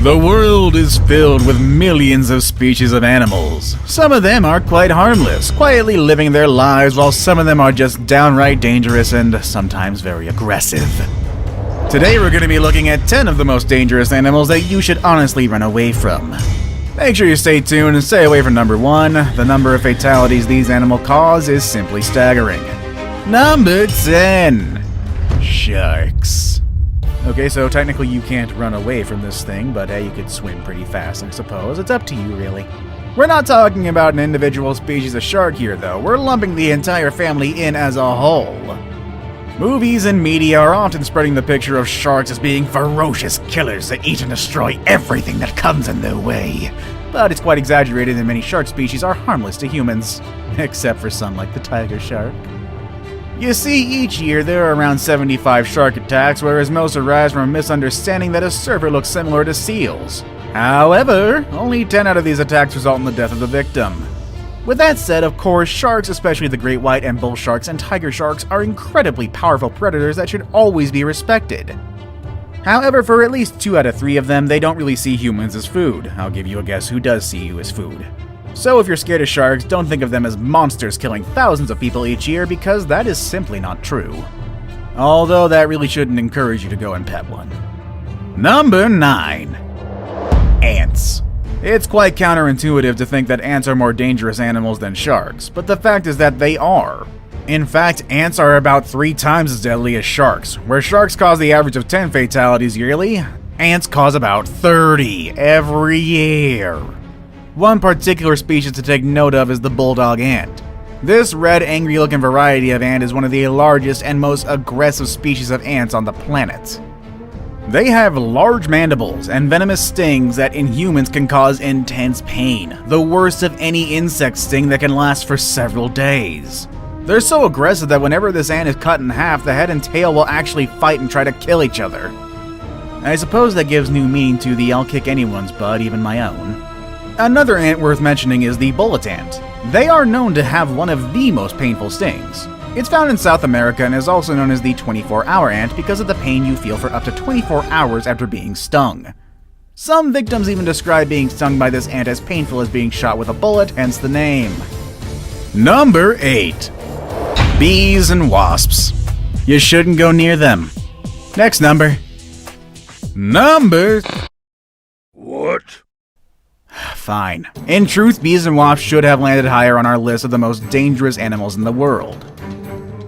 The world is filled with millions of species of animals. Some of them are quite harmless, quietly living their lives, while some of them are just downright dangerous and sometimes very aggressive. Today we're going to be looking at 10 of the most dangerous animals that you should honestly run away from. Make sure you stay tuned and stay away from number 1. The number of fatalities these animals cause is simply staggering. Number 10. Sharks. Okay, so technically you can't run away from this thing, but you could swim pretty fast, I suppose. It's up to you, really. We're not talking about an individual species of shark here, though. We're lumping the entire family in as a whole. Movies and media are often spreading the picture of sharks as being ferocious killers that eat and destroy everything that comes in their way. But it's quite exaggerated, and many shark species are harmless to humans, except for some like the tiger shark. You see, each year there are around 75 shark attacks, whereas most arise from a misunderstanding that a surfer looks similar to seals. However, only 10 out of these attacks result in the death of the victim. With that said, of course, sharks, especially the great white and bull sharks and tiger sharks, are incredibly powerful predators that should always be respected. However, for at least 2 out of 3 of them, they don't really see humans as food. I'll give you a guess who does see you as food. So if you're scared of sharks, don't think of them as monsters killing thousands of people each year, because that is simply not true. Although that really shouldn't encourage you to go and pet one. Number 9. Ants. It's quite counterintuitive to think that ants are more dangerous animals than sharks, but the fact is that they are. In fact, ants are about 3 times as deadly as sharks. Where sharks cause the average of 10 fatalities yearly, ants cause about 30 every year. One particular species to take note of is the bulldog ant. This red, angry-looking variety of ant is one of the largest and most aggressive species of ants on the planet. They have large mandibles and venomous stings that in humans can cause intense pain, the worst of any insect sting that can last for several days. They're so aggressive that whenever this ant is cut in half, the head and tail will actually fight and try to kill each other. I suppose that gives new meaning to the "I'll kick anyone's butt, even my own." Another ant worth mentioning is the bullet ant. They are known to have one of the most painful stings. It's found in South America and is also known as the 24-hour ant because of the pain you feel for up to 24 hours after being stung. Some victims even describe being stung by this ant as painful as being shot with a bullet, hence the name. Number 8. Bees and wasps. You shouldn't go near them. Next number. Number... What? Fine. In truth, bees and wasps should have landed higher on our list of the most dangerous animals in the world.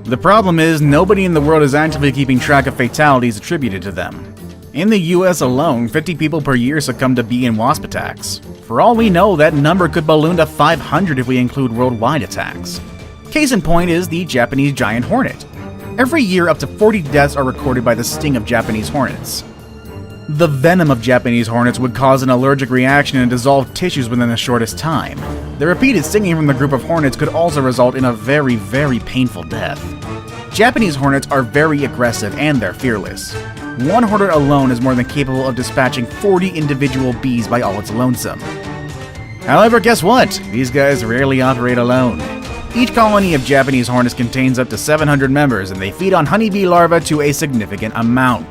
The problem is, nobody in the world is actively keeping track of fatalities attributed to them. In the US alone, 50 people per year succumb to bee and wasp attacks. For all we know, that number could balloon to 500 if we include worldwide attacks. Case in point is the Japanese giant hornet. Every year, up to 40 deaths are recorded by the sting of Japanese hornets. The venom of Japanese hornets would cause an allergic reaction and dissolve tissues within the shortest time. The repeated stinging from the group of hornets could also result in a very, very painful death. Japanese hornets are very aggressive and they're fearless. One hornet alone is more than capable of dispatching 40 individual bees by all its lonesome. However, guess what? These guys rarely operate alone. Each colony of Japanese hornets contains up to 700 members, and they feed on honeybee larvae to a significant amount.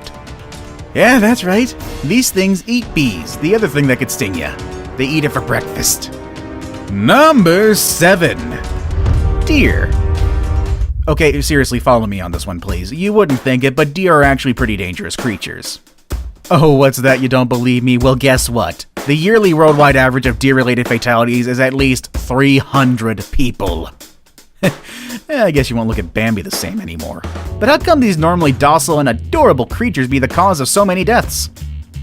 Yeah, that's right. These things eat bees, the other thing that could sting you. They eat it for breakfast. Number 7. Deer. Okay, seriously, follow me on this one, please. You wouldn't think it, but deer are actually pretty dangerous creatures. Oh, what's that? You don't believe me? Well, guess what? The yearly worldwide average of deer-related fatalities is at least 300 people. I guess you won't look at Bambi the same anymore. But how come these normally docile and adorable creatures be the cause of so many deaths?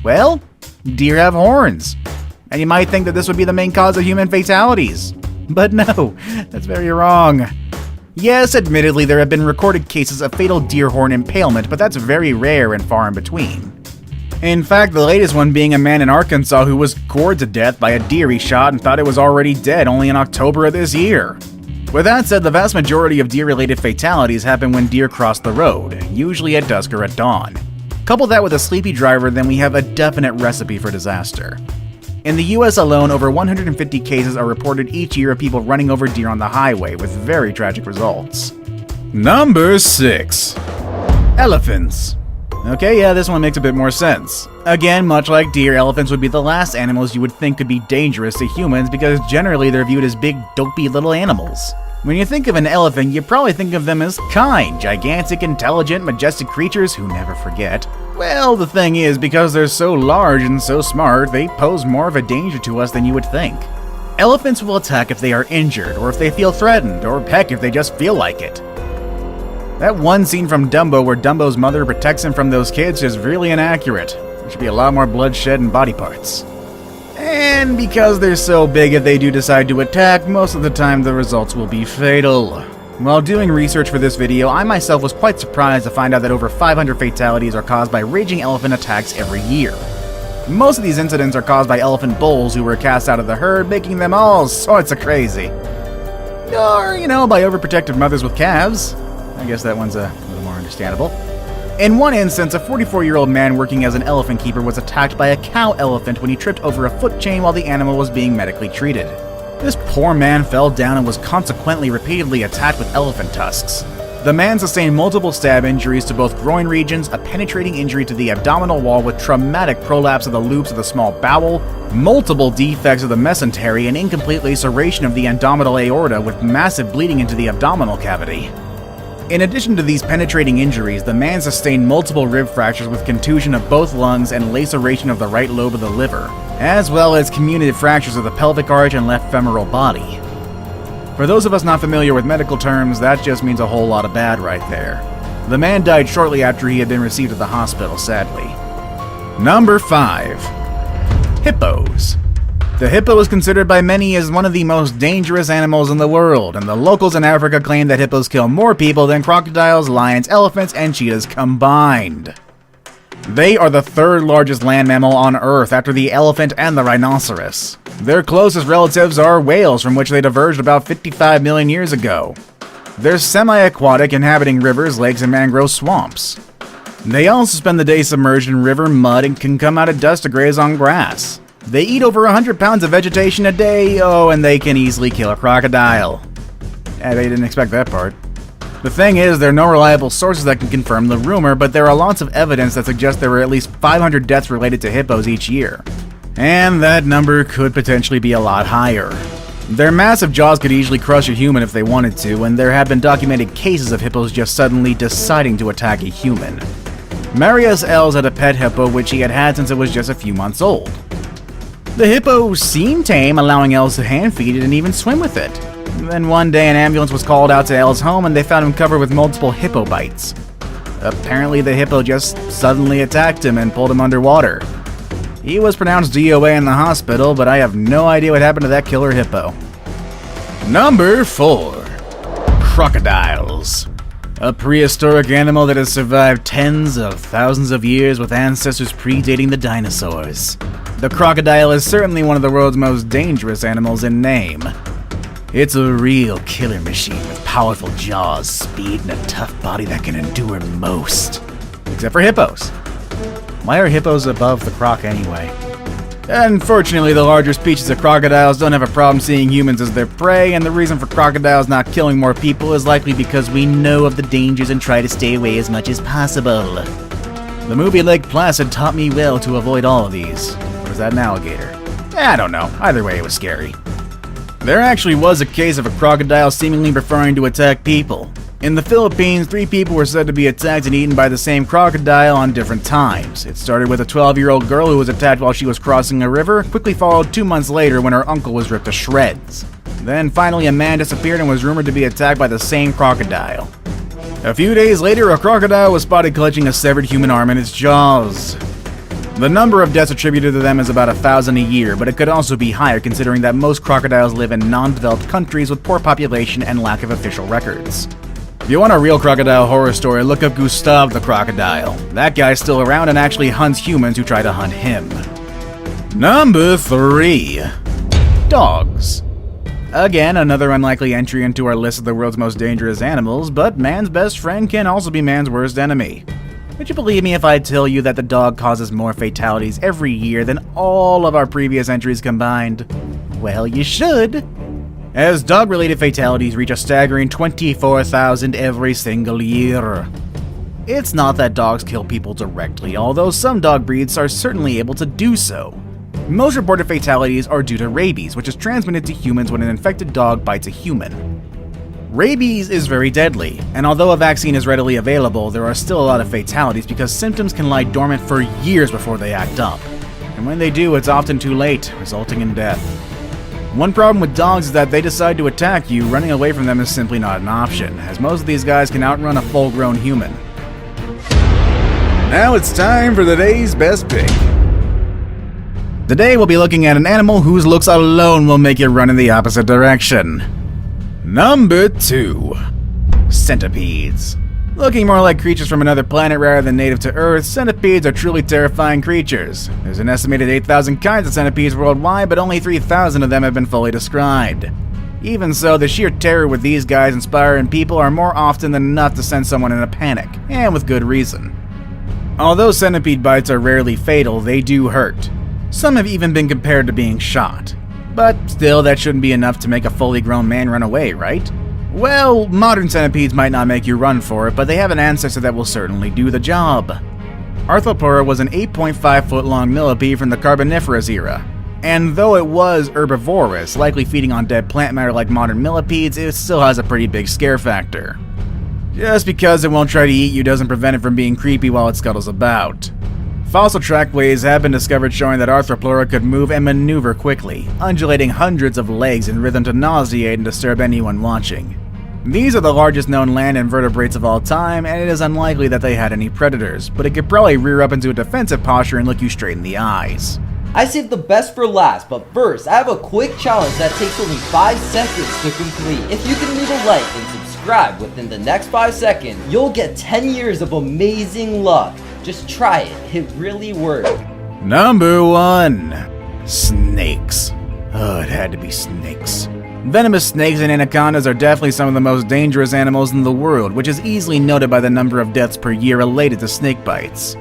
Well, deer have horns. And you might think that this would be the main cause of human fatalities. But no, that's very wrong. Yes, admittedly, there have been recorded cases of fatal deer horn impalement, but that's very rare and far in between. In fact, the latest one being a man in Arkansas who was gored to death by a deer he shot and thought it was already dead only in October of this year. With that said, the vast majority of deer-related fatalities happen when deer cross the road, usually at dusk or at dawn. Couple that with a sleepy driver, then we have a definite recipe for disaster. In the US alone, over 150 cases are reported each year of people running over deer on the highway, with very tragic results. Number 6. Elephants. Okay, yeah, this one makes a bit more sense. Again, much like deer, elephants would be the last animals you would think could be dangerous to humans because generally they're viewed as big, dopey little animals. When you think of an elephant, you probably think of them as kind, gigantic, intelligent, majestic creatures who never forget. Well, the thing is, because they're so large and so smart, they pose more of a danger to us than you would think. Elephants will attack if they are injured, or if they feel threatened, or peck if they just feel like it. That one scene from Dumbo where Dumbo's mother protects him from those kids is really inaccurate. There should be a lot more bloodshed and body parts. And because they're so big, if they do decide to attack, most of the time the results will be fatal. While doing research for this video, I myself was quite surprised to find out that over 500 fatalities are caused by raging elephant attacks every year. Most of these incidents are caused by elephant bulls who were cast out of the herd, making them all sorts of crazy. Or, by overprotective mothers with calves. I guess that one's a little more understandable. In one instance, a 44-year-old man working as an elephant keeper was attacked by a cow elephant when he tripped over a foot chain while the animal was being medically treated. This poor man fell down and was consequently repeatedly attacked with elephant tusks. The man sustained multiple stab injuries to both groin regions, a penetrating injury to the abdominal wall with traumatic prolapse of the loops of the small bowel, multiple defects of the mesentery, and incomplete laceration of the abdominal aorta with massive bleeding into the abdominal cavity. In addition to these penetrating injuries, the man sustained multiple rib fractures with contusion of both lungs and laceration of the right lobe of the liver, as well as comminuted fractures of the pelvic arch and left femoral body. For those of us not familiar with medical terms, that just means a whole lot of bad right there. The man died shortly after he had been received at the hospital, sadly. Number 5. Hippos. The hippo is considered by many as one of the most dangerous animals in the world, and the locals in Africa claim that hippos kill more people than crocodiles, lions, elephants, and cheetahs combined. They are the third largest land mammal on Earth after the elephant and the rhinoceros. Their closest relatives are whales, from which they diverged about 55 million years ago. They're semi-aquatic, inhabiting rivers, lakes, and mangrove swamps. They also spend the day submerged in river mud and can come out at dusk to graze on grass. They eat over 100 pounds of vegetation a day, and they can easily kill a crocodile. They didn't expect that part. The thing is, there are no reliable sources that can confirm the rumor, but there are lots of evidence that suggests there were at least 500 deaths related to hippos each year. And that number could potentially be a lot higher. Their massive jaws could easily crush a human if they wanted to, and there have been documented cases of hippos just suddenly deciding to attack a human. Marius Els had a pet hippo which he had had since it was just a few months old. The hippo seemed tame, allowing Els to hand feed it and even swim with it. Then one day an ambulance was called out to Els' home and they found him covered with multiple hippo bites. Apparently the hippo just suddenly attacked him and pulled him underwater. He was pronounced DOA in the hospital, but I have no idea what happened to that killer hippo. Number 4. Crocodiles. A prehistoric animal that has survived tens of thousands of years with ancestors predating the dinosaurs. The crocodile is certainly one of the world's most dangerous animals in name. It's a real killer machine with powerful jaws, speed, and a tough body that can endure most. Except for hippos. Why are hippos above the croc anyway? Unfortunately, the larger species of crocodiles don't have a problem seeing humans as their prey, and the reason for crocodiles not killing more people is likely because we know of the dangers and try to stay away as much as possible. The movie Lake Placid taught me well to avoid all of these. Or was that an alligator? I don't know. Either way, it was scary. There actually was a case of a crocodile seemingly preferring to attack people. In the Philippines, 3 people were said to be attacked and eaten by the same crocodile on different times. It started with a 12-year-old girl who was attacked while she was crossing a river, quickly followed 2 months later when her uncle was ripped to shreds. Then finally a man disappeared and was rumored to be attacked by the same crocodile. A few days later, a crocodile was spotted clutching a severed human arm in its jaws. The number of deaths attributed to them is about 1,000 a year, but it could also be higher considering that most crocodiles live in non-developed countries with poor population and lack of official records. If you want a real crocodile horror story, look up Gustav the crocodile. That guy's still around and actually hunts humans who try to hunt him. Number 3. Dogs. Again, another unlikely entry into our list of the world's most dangerous animals, but man's best friend can also be man's worst enemy. Would you believe me if I tell you that the dog causes more fatalities every year than all of our previous entries combined? Well, you should. As dog-related fatalities reach a staggering 24,000 every single year. It's not that dogs kill people directly, although some dog breeds are certainly able to do so. Most reported fatalities are due to rabies, which is transmitted to humans when an infected dog bites a human. Rabies is very deadly, and although a vaccine is readily available, there are still a lot of fatalities because symptoms can lie dormant for years before they act up. And when they do, it's often too late, resulting in death. One problem with dogs is that they decide to attack you, running away from them is simply not an option, as most of these guys can outrun a full-grown human. Now it's time for the day's best pick. Today we'll be looking at an animal whose looks alone will make you run in the opposite direction. Number 2. Centipedes. Looking more like creatures from another planet rather than native to Earth, centipedes are truly terrifying creatures. There's an estimated 8,000 kinds of centipedes worldwide, but only 3,000 of them have been fully described. Even so, the sheer terror with these guys inspiring people are more often than enough to send someone in a panic, and with good reason. Although centipede bites are rarely fatal, they do hurt. Some have even been compared to being shot. But still, that shouldn't be enough to make a fully grown man run away, right? Well, modern centipedes might not make you run for it, but they have an ancestor that will certainly do the job. Arthropleura was an 8.5-foot long millipede from the Carboniferous era. And though it was herbivorous, likely feeding on dead plant matter like modern millipedes, it still has a pretty big scare factor. Just because it won't try to eat you doesn't prevent it from being creepy while it scuttles about. Fossil trackways have been discovered showing that Arthropleura could move and maneuver quickly, undulating hundreds of legs in rhythm to nauseate and disturb anyone watching. These are the largest known land invertebrates of all time, and it is unlikely that they had any predators, but it could probably rear up into a defensive posture and look you straight in the eyes. I saved the best for last, but first, I have a quick challenge that takes only 5 seconds to complete. If you can leave a like and subscribe within the next 5 seconds, you'll get 10 years of amazing luck. Just try it, it really works. Number 1. Snakes. Oh, it had to be snakes. Venomous snakes and anacondas are definitely some of the most dangerous animals in the world, which is easily noted by the number of deaths per year related to snake bites.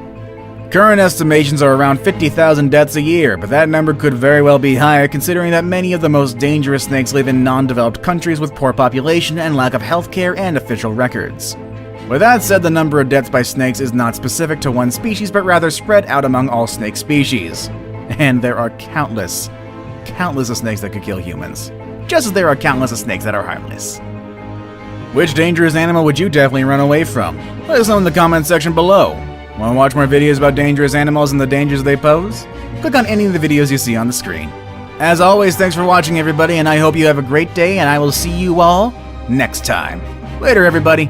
Current estimations are around 50,000 deaths a year, but that number could very well be higher considering that many of the most dangerous snakes live in non-developed countries with poor population and lack of healthcare and official records. With that said, the number of deaths by snakes is not specific to one species, but rather spread out among all snake species. And there are countless of snakes that could kill humans, just as there are countless of snakes that are harmless. Which dangerous animal would you definitely run away from? Let us know in the comment section below. Want to watch more videos about dangerous animals and the dangers they pose? Click on any of the videos you see on the screen. As always, thanks for watching everybody, and I hope you have a great day, and I will see you all next time. Later everybody.